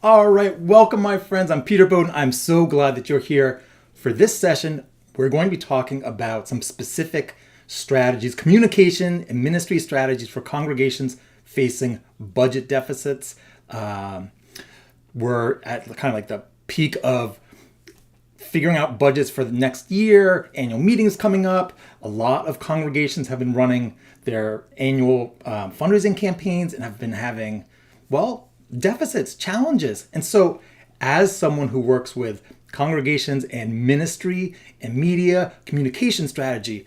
All right, welcome my friends. I'm Peter Bowden. I'm so glad that you're here. For this session, we're going to be talking about some specific strategies, communication and ministry strategies for congregations facing budget deficits. We're at kind of like the peak of figuring out budgets for the next year, annual meetings coming up. A lot of congregations have been running their annual fundraising campaigns and have been having, deficits, challenges. And so as someone who works with congregations and ministry and media, communication strategy,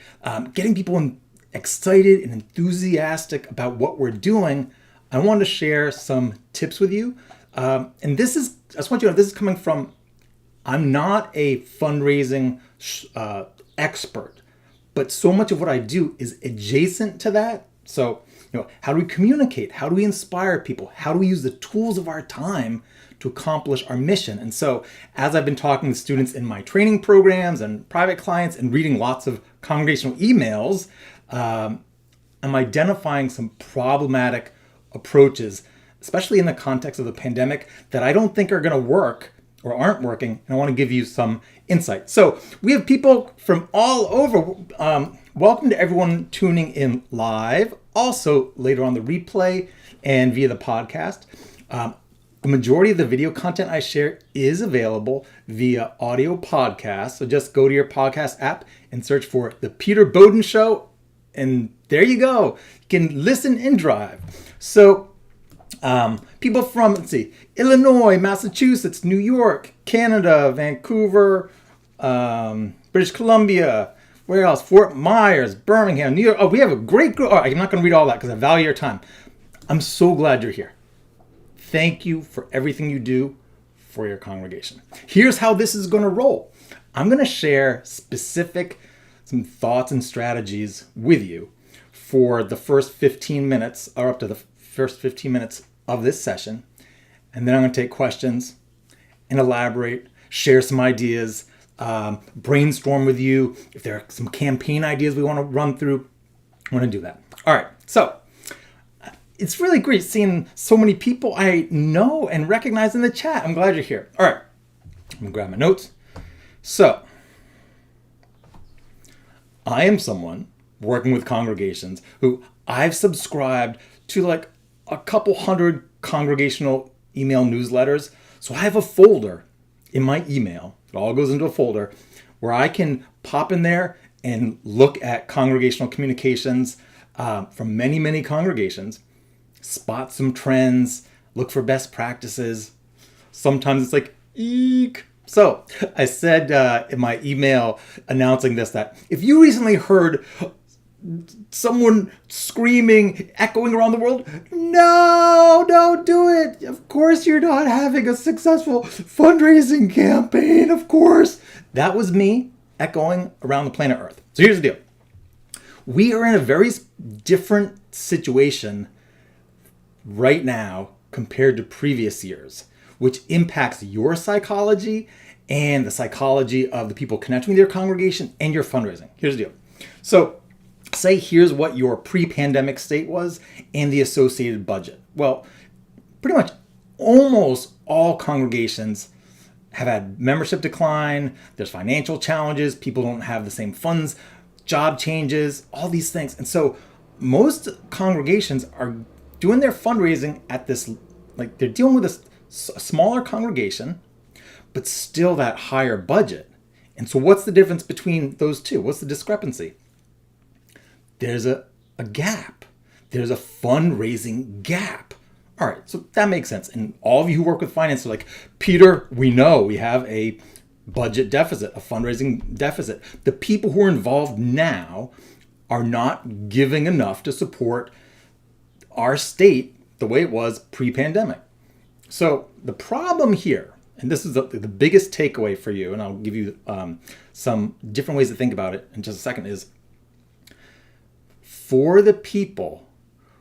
getting people excited and enthusiastic about what we're doing, I want to share some tips with you. And I just want you to know, this is coming from, I'm not a fundraising expert, but so much of what I do is adjacent to that. So, how do we communicate? How do we inspire people? How do we use the tools of our time to accomplish our mission? And so, as I've been talking to students in my training programs and private clients and reading lots of congregational emails, I'm identifying some problematic approaches, especially in the context of the pandemic, that I don't think are going to work or aren't working, and I want to give you some insight. So we have people from all over. Welcome to everyone tuning in live, also later on the replay and via the podcast. The majority of the video content I share is available via audio podcast. So just go to your podcast app and search for The Peter Bowden Show, and there you go. You can listen and drive. So people from, Illinois, Massachusetts, New York, Canada, Vancouver, British Columbia, where else? Fort Myers, Birmingham, New York. Oh, we have a great group. I'm not going to read all that because I value your time. I'm so glad you're here. Thank you for everything you do for your congregation. Here's how this is going to roll. I'm going to share some thoughts and strategies with you for the first 15 minutes or up to the first 15 minutes of this session. And then I'm going to take questions and elaborate, share some ideas, brainstorm with you. If there are some campaign ideas we want to run through, I want to do that. All right. So it's really great seeing so many people I know and recognize in the chat. I'm glad you're here. All right. I'm going to grab my notes. So I am someone working with congregations who I've subscribed to like a couple hundred congregational email newsletters. So I have a folder in my email. It all goes into a folder where I can pop in there and look at congregational communications from many, many congregations, spot some trends, look for best practices. Sometimes it's like, eek. So I said in my email announcing this, that if you recently heard someone screaming, echoing around the world, no, don't do it. Of course you're not having a successful fundraising campaign, of course. That was me echoing around the planet Earth. So here's the deal. We are in a very different situation right now compared to previous years, which impacts your psychology and the psychology of the people connecting with your congregation and your fundraising. Here's the deal. So say here's what your pre-pandemic state was and the associated budget. Well, pretty much almost all congregations have had membership decline, there's financial challenges, people don't have the same funds, job changes, all these things. And so most congregations are doing their fundraising at this, like they're dealing with a smaller congregation, but still that higher budget. And so what's the difference between those two? What's the discrepancy? There's a gap. There's a fundraising gap. All right, so that makes sense. And all of you who work with finance are like, Peter, we know we have a budget deficit, a fundraising deficit. The people who are involved now are not giving enough to support our state the way it was pre-pandemic. So the problem here, and this is the biggest takeaway for you, and I'll give you some different ways to think about it in just a second, is for the people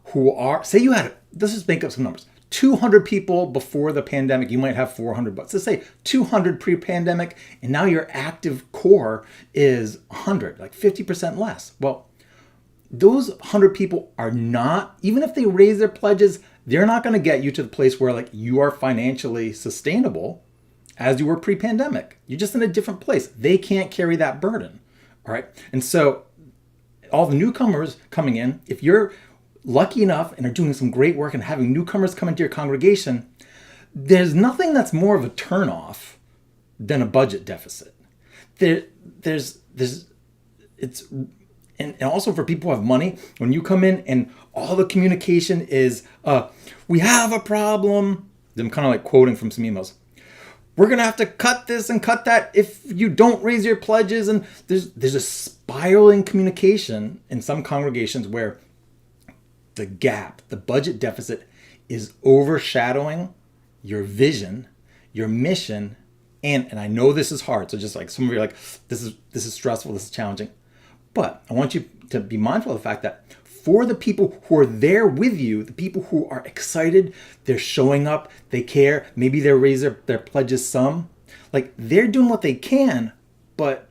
who are, say you had, let's just make up some numbers, 200 people before the pandemic, you might have 400 bucks. Let's say 200 pre-pandemic, and now your active core is 100, like 50% less. Well, those 100 people are not, even if they raise their pledges, they're not going to get you to the place where like you are financially sustainable as you were pre-pandemic. You're just in a different place. They can't carry that burden. All right. And so all the newcomers coming in, if you're lucky enough and are doing some great work and having newcomers come into your congregation, there's nothing that's more of a turnoff than a budget deficit. And also for people who have money, when you come in and all the communication is, we have a problem. I'm kind of like quoting from some emails. We're going to have to cut this and cut that if you don't raise your pledges. And there's a spiraling communication in some congregations where the gap, the budget deficit is overshadowing your vision, your mission. And I know this is hard. So just like some of you are like, this is stressful, this is challenging. But I want you to be mindful of the fact that for the people who are there with you, the people who are excited, they're showing up, they care, maybe they raise their pledges some, like they're doing what they can, but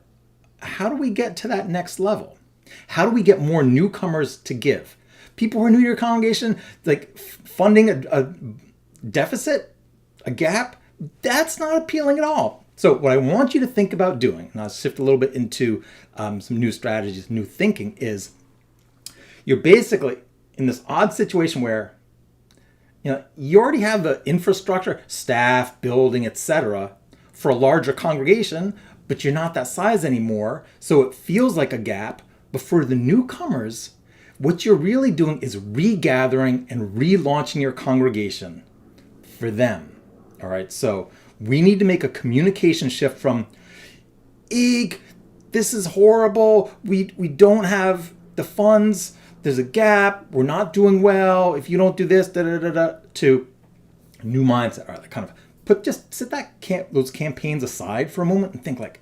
how do we get to that next level? How do we get more newcomers to give? People who are new to your congregation, like funding a deficit, a gap, that's not appealing at all. So what I want you to think about doing, and I'll shift a little bit into some new strategies, new thinking, is you're basically in this odd situation where you already have the infrastructure, staff, building, etc. for a larger congregation, but you're not that size anymore. So it feels like a gap. But for the newcomers, what you're really doing is regathering and relaunching your congregation for them. All right. So we need to make a communication shift from, eek, this is horrible. We don't have the funds. There's a gap. We're not doing well. If you don't do this, to new mindset. All right, kind of set those campaigns aside for a moment and think like,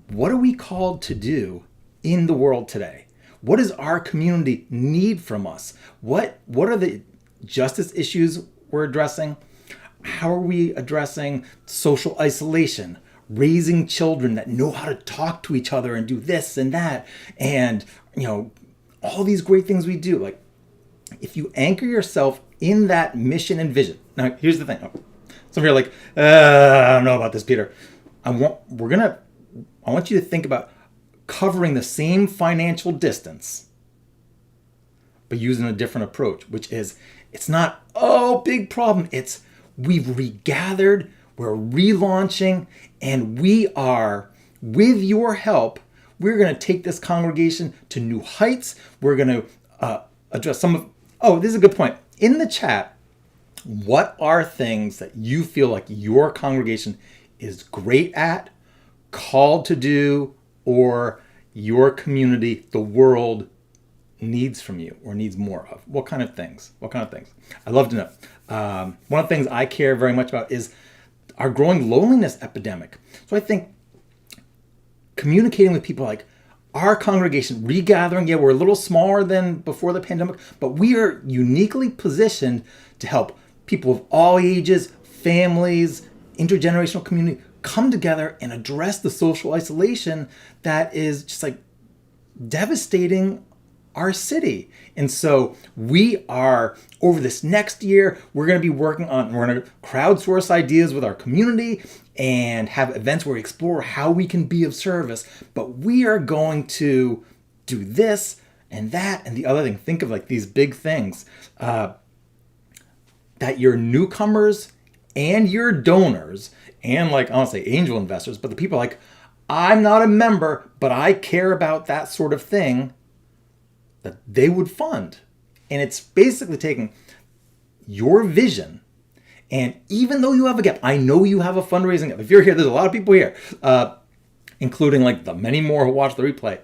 what are we called to do in the world today? What does our community need from us? What are the justice issues we're addressing? How are we addressing social isolation, raising children that know how to talk to each other and do this and that, and all these great things we do? Like, if you anchor yourself in that mission and vision. Now, here's the thing. Some of you are like, I don't know about this, Peter. I want you to think about covering the same financial distance, but using a different approach, which is, it's not, big problem. It's, we've regathered, we're relaunching, and we are, with your help, we're going to take this congregation to new heights. We're going to address some of, this is a good point. In the chat, what are things that you feel like your congregation is great at, called to do, or your community, the world, needs from you or needs more of? What kind of things? I'd love to know. One of the things I care very much about is our growing loneliness epidemic. So I think communicating with people like our congregation, regathering, we're a little smaller than before the pandemic, but we are uniquely positioned to help people of all ages, families, intergenerational community come together and address the social isolation that is just like devastating our city. And so we are, over this next year, we're going to crowdsource ideas with our community and have events where we explore how we can be of service. But we are going to do this and that and the other thing. Think of like these big things that your newcomers and your donors and like, I don't say angel investors, but the people like, I'm not a member, but I care about that sort of thing, that they would fund. And it's basically taking your vision, and even though you have a gap, I know you have a fundraising gap. If you're here, there's a lot of people here, including like the many more who watch the replay.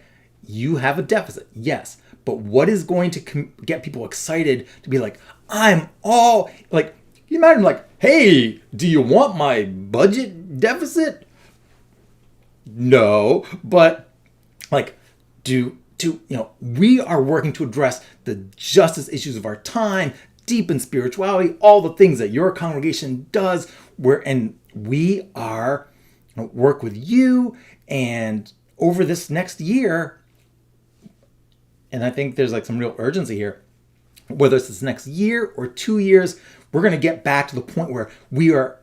You have a deficit, yes. But what is going to get people excited to be like, I'm all, like, you imagine like, hey, do you want my budget deficit? No, but like, we are working to address the justice issues of our time, deepen spirituality, all the things that your congregation does, and we are work with you, and over this next year, and I think there's like some real urgency here, whether it's this next year or 2 years, we're going to get back to the point where we are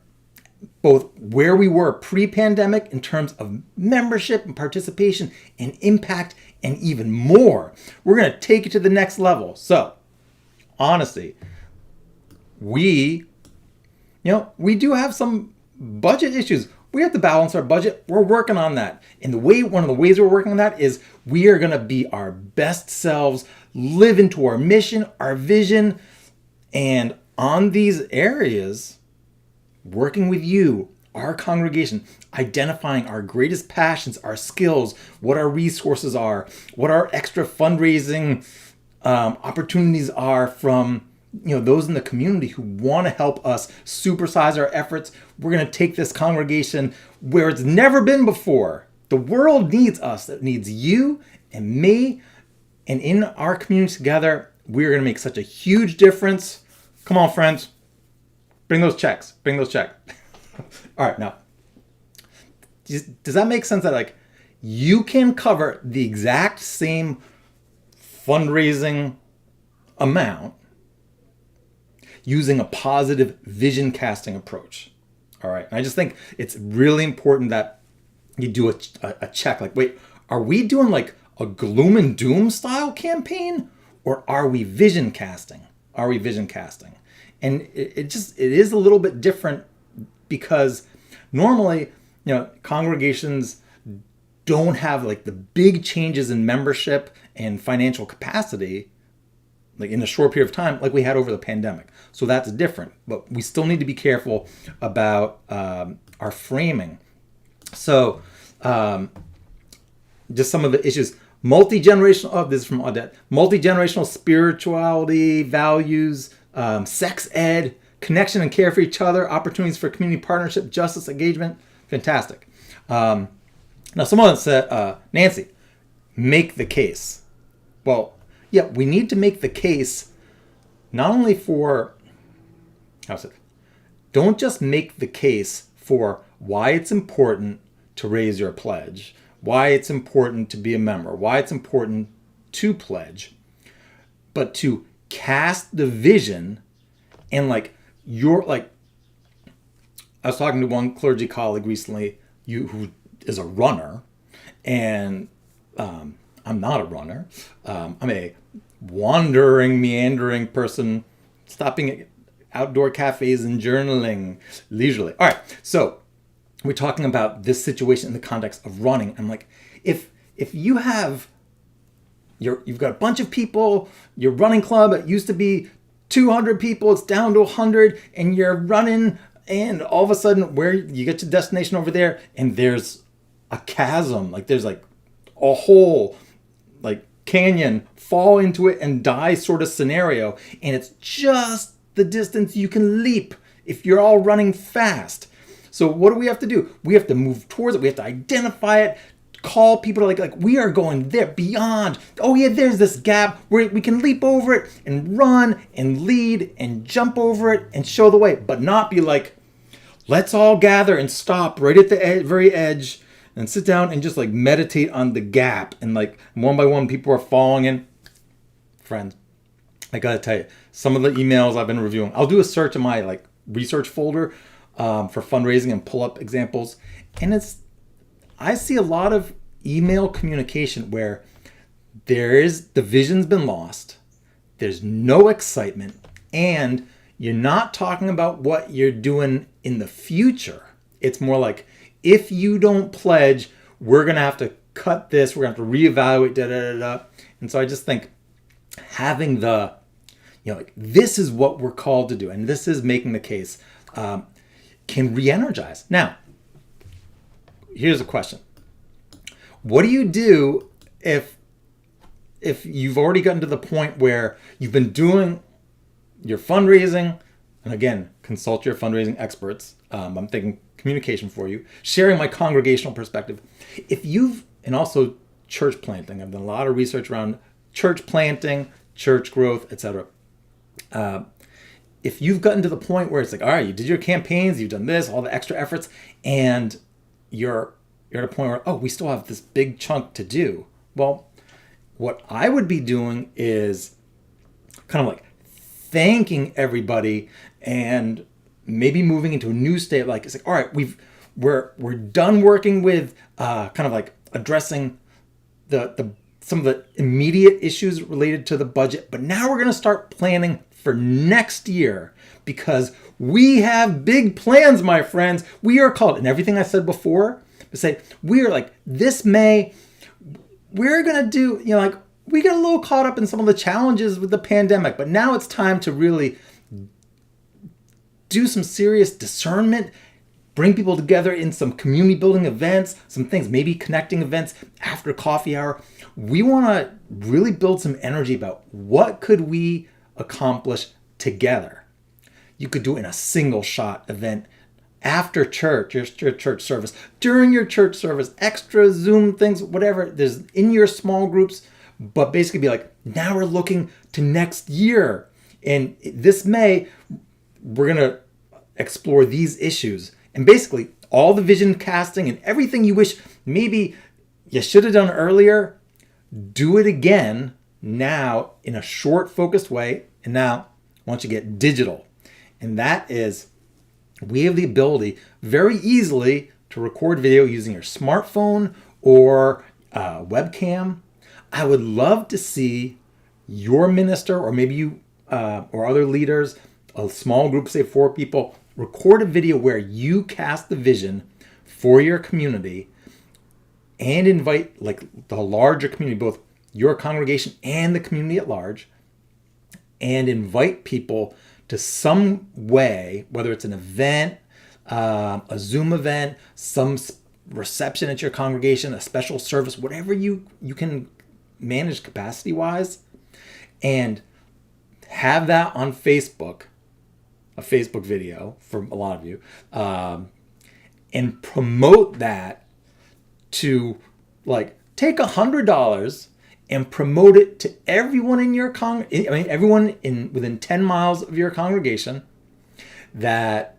both where we were pre-pandemic in terms of membership and participation and impact, and even more. We're going to take it to the next level. So, honestly, we do have some budget issues. We have to balance our budget. We're working on that. And one of the ways we're working on that is we are going to be our best selves, live into our mission, our vision, and on these areas, working with you, our congregation, identifying our greatest passions, our skills, what our resources are, what our extra fundraising opportunities are from those in the community who want to help us supersize our efforts. We're going to take this congregation where it's never been before. The world needs us. It needs you and me. And in our community together, we're going to make such a huge difference. Come on, friends. Bring those checks. All right, now, does that make sense that like you can cover the exact same fundraising amount using a positive vision casting approach? All right, and I just think it's really important that you do a check. Like, wait, are we doing like a gloom and doom style campaign, or are we vision casting? And it is a little bit different, because normally, congregations don't have like the big changes in membership and financial capacity like in a short period of time like we had over the pandemic. So that's different, but we still need to be careful about our framing. So just some of the issues. This is from Audette. Multi-generational spirituality, values, sex ed, connection and care for each other, opportunities for community partnership, justice, engagement. Fantastic. Now, someone said, Nancy, make the case. Well, yeah, we need to make the case not only for, don't just make the case for why it's important to raise your pledge, why it's important to be a member, why it's important to pledge, but to cast the vision. And I was talking to one clergy colleague recently who is a runner, and I'm not a runner. I'm a wandering, meandering person, stopping at outdoor cafes and journaling leisurely. All right, so we're talking about this situation in the context of running. I'm like, if you you've got a bunch of people, your running club, it used to be 200 people, it's down to 100, and you're running, and all of a sudden where you get to destination over there, and there's a chasm, like there's like a whole like canyon, fall into it and die sort of scenario, and it's just the distance you can leap if you're all running fast. So what do we have to do? We have to move towards it. We have to identify it, call people to like we are going there beyond. Oh yeah, there's this gap where we can leap over it and run and lead and jump over it and show the way, but not be like, let's all gather and stop right at the very edge and sit down and just like meditate on the gap. And like one by one, people are falling in. Friends, I gotta tell you, some of the emails I've been reviewing, I'll do a search in my like research folder for fundraising and pull up examples. And I see a lot of email communication where the vision's been lost, there's no excitement, and you're not talking about what you're doing in the future. It's more like, if you don't pledge, we're going to have to cut this, we're going to have to reevaluate, And so I just think having this is what we're called to do, and this is making the case, can re-energize. Now, here's a question. What do you do if you've already gotten to the point where you've been doing your fundraising, and again, consult your fundraising experts. I'm thinking communication for you, sharing my congregational perspective. And also church planting. I've done a lot of research around church planting, church growth, etc. If you've gotten to the point where it's like, all right, you did your campaigns, you've done this, all the extra efforts, and you're at a point where, we still have this big chunk to do. Well, what I would be doing is kind of like thanking everybody and maybe moving into a new state. Like it's like, all right, we're done working with kind of like addressing the some of the immediate issues related to the budget, but now we're going to start planning for next year because we have big plans, my friends. We are called, and everything I said before, to say we are like this May, we're going to do, like we get a little caught up in some of the challenges with the pandemic, but now it's time to really do some serious discernment, bring people together in some community building events, some things, maybe connecting events after coffee hour. We want to really build some energy about what could we accomplish together. You could do it in a single shot event after church, your church service, during your church service, extra Zoom things, whatever. There's in your small groups, but basically be like, now we're looking to next year. And this May, we're going to explore these issues. And basically all the vision casting and everything you wish maybe you should have done earlier, do it again now in a short, focused way. And now once you get digital, and that is, we have the ability very easily to record video using your smartphone or webcam. I would love to see your minister or maybe you or other leaders, a small group, say 4 people, record a video where you cast the vision for your community and invite like the larger community, both your congregation and the community at large, and invite people to some way, whether it's an event, a Zoom event, some reception at your congregation, a special service, whatever you can manage capacity-wise, and have that on Facebook, a Facebook video for a lot of you, and promote that to like take $100 and promote it to everyone in your everyone in within 10 miles of your congregation that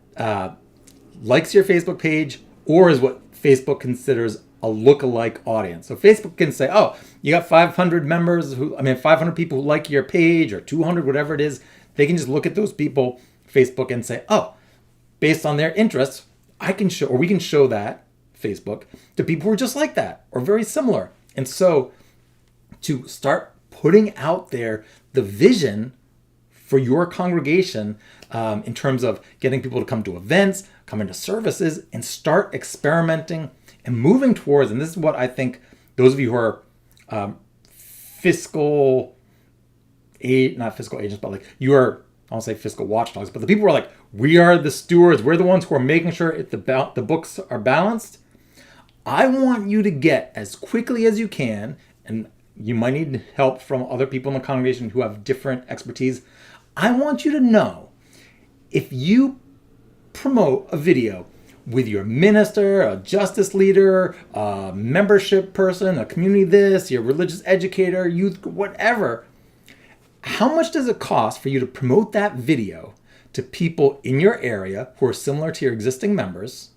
likes your Facebook page or is what Facebook considers a lookalike audience. So Facebook can say, oh, you got 500 members 500 people who like your page or 200, whatever it is. They can just look at those people, Facebook, and say, oh, based on their interests, we can show that Facebook to people who are just like that or very similar. And so to start putting out there the vision for your congregation in terms of getting people to come to events, come into services, and start experimenting and moving towards, and this is what I think those of you who are not fiscal agents, but like you are, I won't say fiscal watchdogs, but the people who are like, we are the stewards, we're the ones who are making sure the books are balanced. I want you to get as quickly as you can, and you might need help from other people in the congregation who have different expertise. I want you to know if you promote a video with your minister, a justice leader, a membership person, a community this, your religious educator, youth, whatever, how much does it cost for you to promote that video to people in your area who are similar to your existing members,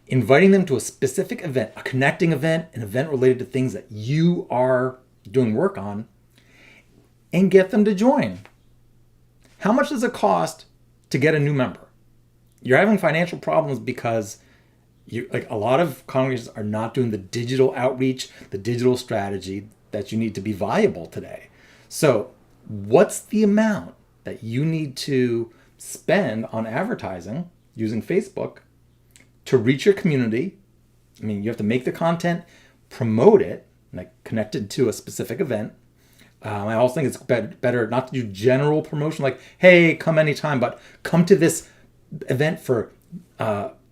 inviting them to a specific event, a connecting event, an event related to things that you are doing work on, and get them to join? How much does it cost to get a new member? You're having financial problems because a lot of congregations are not doing the digital outreach, the digital strategy that you need to be viable today. So what's the amount that you need to spend on advertising using Facebook to reach your community? You have to make the content, promote it, like connected to a specific event. I also think it's better not to do general promotion like, hey, come anytime, but come to this event for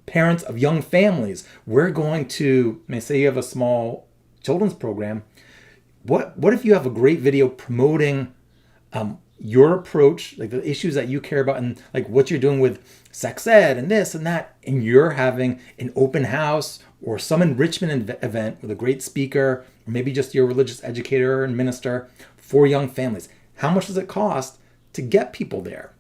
parents of young families. We're going to, say you have a small children's program. What if you have a great video promoting your approach, like the issues that you care about and like what you're doing with sex ed and this and that, and you're having an open house or some enrichment event with a great speaker, or maybe just your religious educator and minister for young families. How much does it cost to get people there?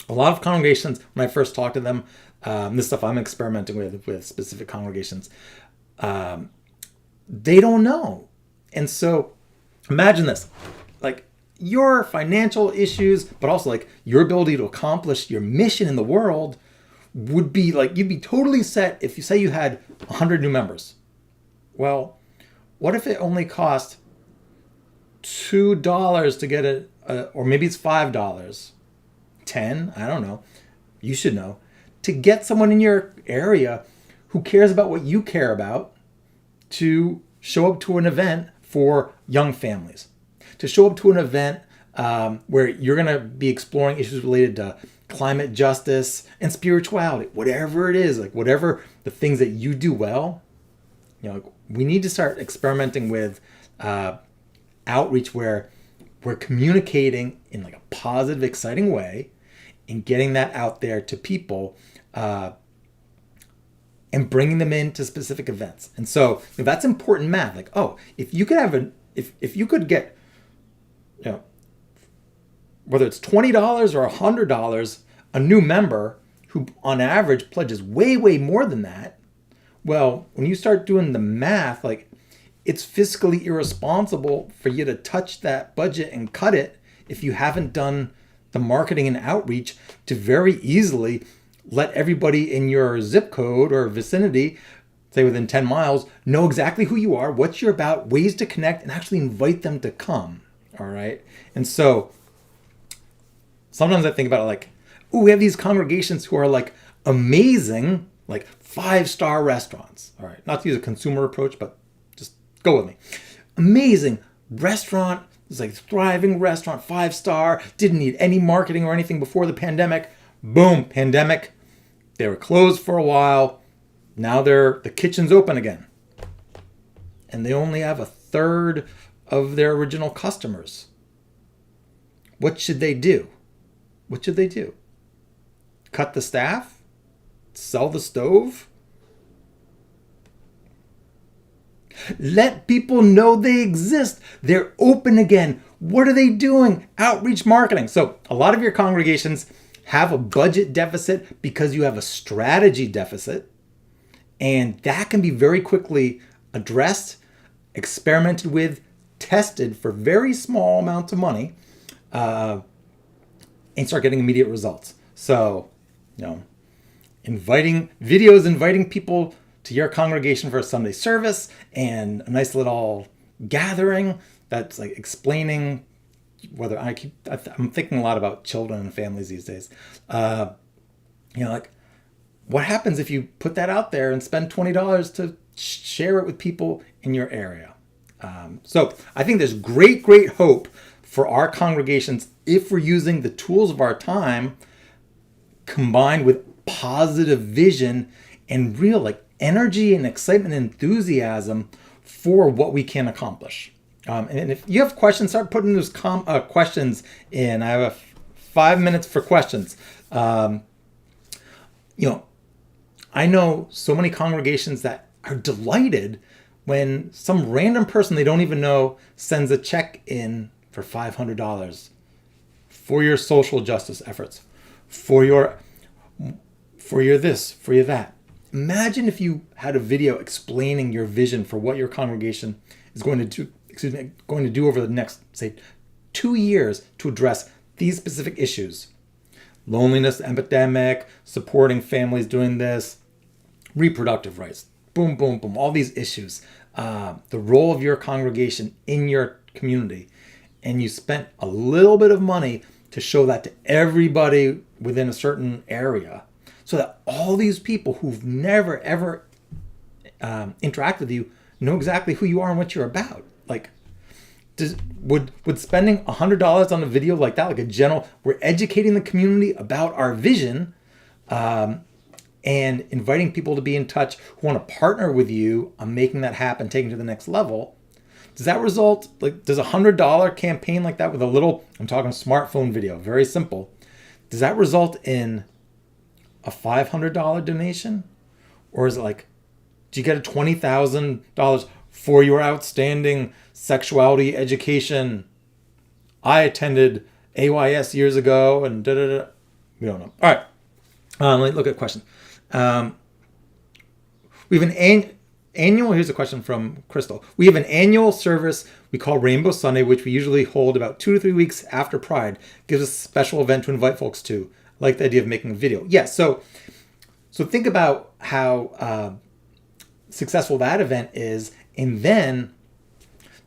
A lot of congregations, when I first talked to them, this stuff I'm experimenting with specific congregations, they don't know. And so Imagine this, like your financial issues, but also like your ability to accomplish your mission in the world would be like, you'd be totally set if you say you had 100 new members. Well, what if it only cost $2 to get it, or maybe it's $5, 10, I don't know. You should know, to get someone in your area who cares about what you care about to show up to an event for young families, to show up to an event where you're going to be exploring issues related to climate justice and spirituality, whatever it is, like whatever the things that you do well. We need to start experimenting with outreach where we're communicating in like a positive, exciting way and getting that out there to people and bringing them into specific events. And so that's important math. Like, if you could have if you could get, whether it's $20 or $100, a new member who on average pledges way, way more than that. Well, when you start doing the math, like it's fiscally irresponsible for you to touch that budget and cut it if you haven't done the marketing and outreach to very easily let everybody in your zip code or vicinity, say within 10 miles, know exactly who you are, what you're about, ways to connect, and actually invite them to come. All right. And so sometimes I think about it like, we have these congregations who are like amazing, like 5-star restaurants. All right. Not to use a consumer approach, but just go with me. Amazing restaurant. It's like thriving restaurant, 5-star, didn't need any marketing or anything before the pandemic. Boom, pandemic. They were closed for a while. Now the kitchen's open again. And they only have 1/3 of their original customers. What should they do? What should they do? Cut the staff? Sell the stove? Let people know they exist. They're open again. What are they doing? Outreach marketing. So a lot of your congregations have a budget deficit because you have a strategy deficit. And that can be very quickly addressed, experimented with, tested for very small amounts of money, and start getting immediate results. So, inviting people to your congregation for a Sunday service and a nice little gathering that's like explaining whether I'm thinking a lot about children and families these days. Like what happens if you put that out there and spend $20 to share it with people in your area? So I think there's great hope for our congregations if we're using the tools of our time combined with positive vision and real like energy and excitement and enthusiasm for what we can accomplish. And if you have questions, start putting those questions in. I have 5 minutes for questions. I know so many congregations that are delighted when some random person they don't even know sends a check in for $500 for your social justice efforts, for your this, for your that. Imagine if you had a video explaining your vision for what your congregation is going to do over the next, say, 2 years to address these specific issues. Loneliness, epidemic, supporting families doing this, reproductive rights, boom, boom, boom, all these issues. The role of your congregation in your community. And you spent a little bit of money to show that to everybody within a certain area, so that all these people who've never, ever interact with you know exactly who you are and what you're about. Like, would spending $100 on a video like that, like a general, we're educating the community about our vision and inviting people to be in touch who want to partner with you on making that happen, taking it to the next level. Does that result, like, does a $100 campaign like that with a little, I'm talking smartphone video, very simple. Does that result in a $500 donation? Or is it like, do you get a $20,000 for your outstanding sexuality education? I attended AYS years ago and da-da-da. We don't know. All right. Let's look at a question. We have an annual, here's a question from Crystal. We have an annual service we we call Rainbow Sunday, which we usually hold about 2 to 3 weeks after Pride. Gives us a special event to invite folks to. I like the idea of making a video. Yeah, so think about how successful that event is, and then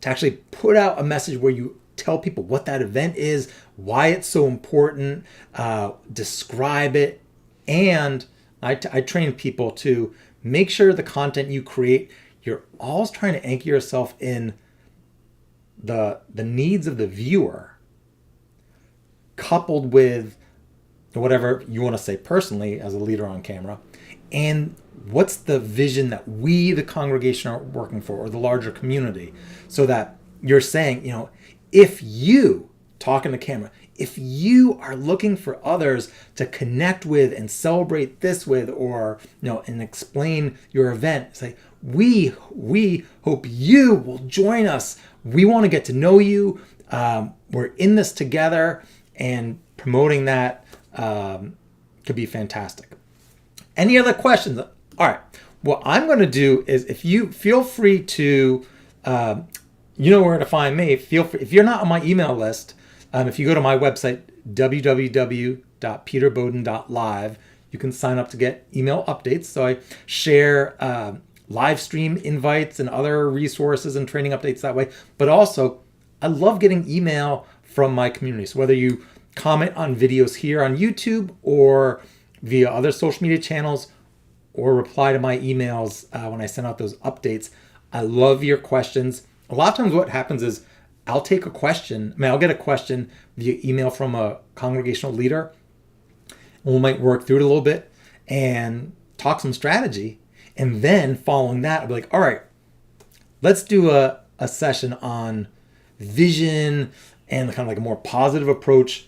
to actually put out a message where you tell people what that event is, why it's so important, describe it, and I train people to make sure the content you create, you're always trying to anchor yourself in the needs of the viewer, coupled with whatever you want to say personally as a leader on camera, and what's the vision that we, the congregation, are working for, or the larger community, so that you're saying, if you, talking to camera, if you are looking for others to connect with and celebrate this with, or, and explain your event, say, we hope you will join us. We want to get to know you. We're in this together, and promoting that could be fantastic. Any other questions? All right. What I'm going to do is, if you feel free to, you know where to find me. Feel free, if you're not on my email list, if you go to my website, www.peterbowden.live, you can sign up to get email updates. So I share live stream invites and other resources and training updates that way. But also, I love getting email from my community. So whether you comment on videos here on YouTube or via other social media channels, or reply to my emails when I send out those updates, I love your questions. A lot of times what happens is I'll take a question. I'll get a question via email from a congregational leader, and we might work through it a little bit and talk some strategy. And then following that, I'll be like, all right, let's do a session on vision and kind of like a more positive approach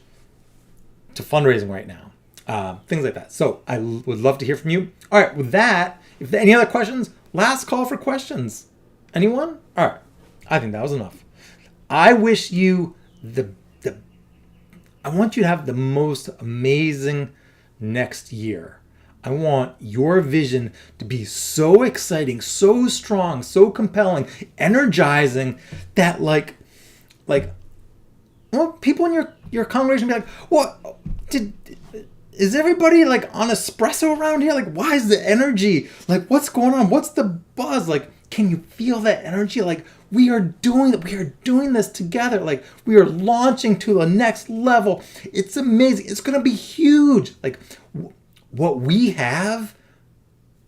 to fundraising right now. Things like that. So I would love to hear from you. All right, with that, if there any other questions, last call for questions. Anyone? All right, I think that was enough. I wish you I want you to have the most amazing next year. I want your vision to be so exciting, so strong, so compelling, energizing, that like people in your congregation be like, what is everybody like on espresso around here? Like, why is the energy? Like, what's going on? What's the buzz? Like, can you feel that energy? Like, we are doing this together. Like, we are launching to the next level. It's amazing. It's going to be huge. Like, what we have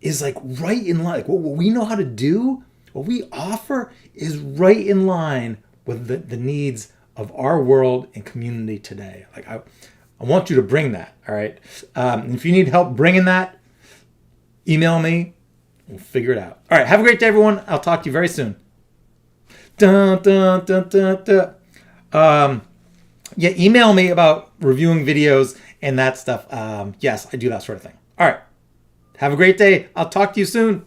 is like right in line. Like, what we know how to do, what we offer is right in line with the needs of our world and community today. Like, I want you to bring that, all right? If you need help bringing that, email me. We'll figure it out. All right, have a great day, everyone. I'll talk to you very soon. Dun, dun, dun, dun, dun. Yeah, email me about reviewing videos and that stuff. Yes, I do that sort of thing. All right, have a great day. I'll talk to you soon.